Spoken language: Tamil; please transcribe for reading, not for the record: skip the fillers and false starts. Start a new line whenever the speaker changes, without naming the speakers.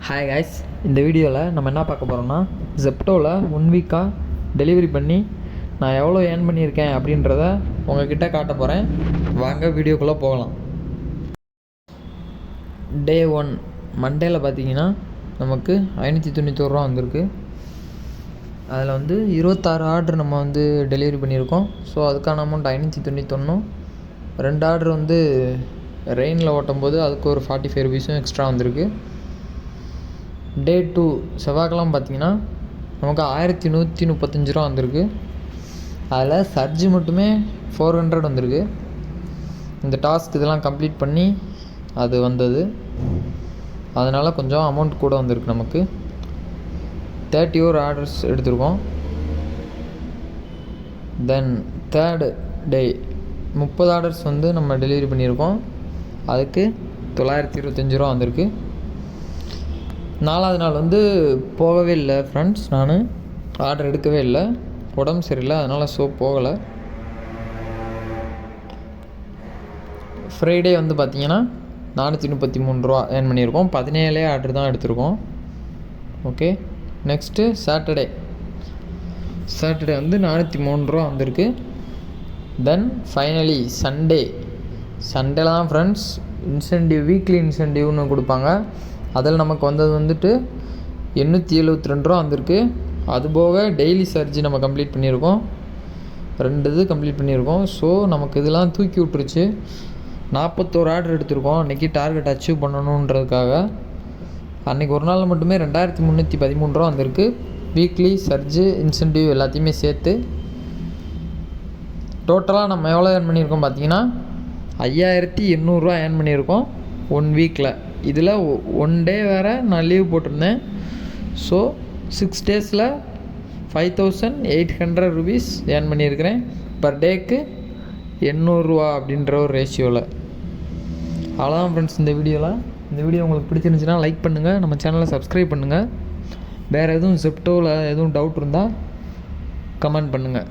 ஹாய் காய்ஸ், இந்த வீடியோவில் நம்ம என்ன பார்க்க போகிறோம்னா ஜெப்டோவில் 1 வீக்காக டெலிவரி பண்ணி நான் எவ்வளோ ஏர்ன் பண்ணியிருக்கேன் அப்படின்றத உங்ககிட்ட காட்ட போகிறேன். வாங்க வீடியோக்குள்ளே போகலாம். டே 1 மண்டேயில் பார்த்தீங்கன்னா நமக்கு 591 ரூபா வந்திருக்கு. அதில் 26 ஆர்டர் நம்ம டெலிவரி பண்ணியிருக்கோம். ஸோ அதுக்கான அமௌண்ட் 591. 2 ஆர்டர் ரெயினில் ஓட்டும் போது அதுக்கு ஒரு 45 ருபீஸும் எக்ஸ்ட்ரா வந்திருக்கு. டே 2 செவ்வாய்க்கிழமை பார்த்தீங்கன்னா நமக்கு 1135 ரூபா வந்திருக்கு. அதில் சர்ஜு மட்டுமே 400 வந்திருக்கு. இந்த டாஸ்க் இதெல்லாம் கம்ப்ளீட் பண்ணி அது வந்தது, அதனால் கொஞ்சம் அமௌண்ட் கூட வந்திருக்கு. நமக்கு 31 ஆர்டர்ஸ் எடுத்திருக்கோம். தென் தேர்டு டே 30 ஆர்டர்ஸ் நம்ம டெலிவரி பண்ணியிருக்கோம். அதுக்கு 925 ரூபா வந்திருக்கு. 4வது நாள் போகவே இல்லை ஃப்ரெண்ட்ஸ், நான் ஆர்டர் எடுக்கவே இல்லை, உடம்பு சரியில்லை, அதனால் போகலை. ஃப்ரைடே பார்த்தீங்கன்னா 433 ரூபா ஏர்ன் பண்ணியிருக்கோம். 17 ஆர்டர் தான் எடுத்திருக்கோம். ஓகே, நெக்ஸ்ட்டு சாட்டர்டே 403 ரூபா வந்திருக்கு. தென் ஃபைனலி சண்டேல தான் ஃப்ரெண்ட்ஸ் இன்சென்டிவ், வீக்லி இன்சென்டிவ்னு கொடுப்பாங்க. அதில் நமக்கு வந்தது 872 ரூபா வந்திருக்கு. அதுபோக டெய்லி சர்ஜ் நம்ம கம்ப்ளீட் பண்ணியிருக்கோம், 2 இது கம்ப்ளீட் பண்ணியிருக்கோம். ஸோ நமக்கு இதெல்லாம் தூக்கி விட்டுருச்சு. 41 ஆர்டர் எடுத்திருக்கோம். அன்றைக்கி டார்கெட் அச்சீவ் பண்ணணுன்றதுக்காக. அன்றைக்கி ஒரு நாள் மட்டுமே 2313 ரூபா வந்திருக்கு. வீக்லி சர்ஜு இன்சென்டிவ் எல்லாத்தையுமே சேர்த்து டோட்டலாக நம்ம எவ்வளோ ஏர்ன் பண்ணியிருக்கோம் பார்த்தீங்கன்னா 5800 ரூபா ஏர்ன் பண்ணியிருக்கோம் 1 வீக்கில். இதில் 1 டே வேறு நான் லீவ் போட்டிருந்தேன். ஸோ 6 டேஸில் 5800 ருபீஸ் ஏர்ன் பண்ணியிருக்கிறேன். பர் டேக்கு 800 ரூபா அப்படின்ற ஒரு ரேஷியோவில். அவ்வளோதான் ஃப்ரெண்ட்ஸ் இந்த வீடியோ உங்களுக்கு பிடிச்சிருந்துச்சுன்னா லைக் பண்ணுங்கள், நம்ம சேனலை சப்ஸ்கிரைப் பண்ணுங்கள். வேறு எதுவும் ஜெப்டோவில் எதுவும் டவுட் இருந்தால் கமெண்ட் பண்ணுங்கள்.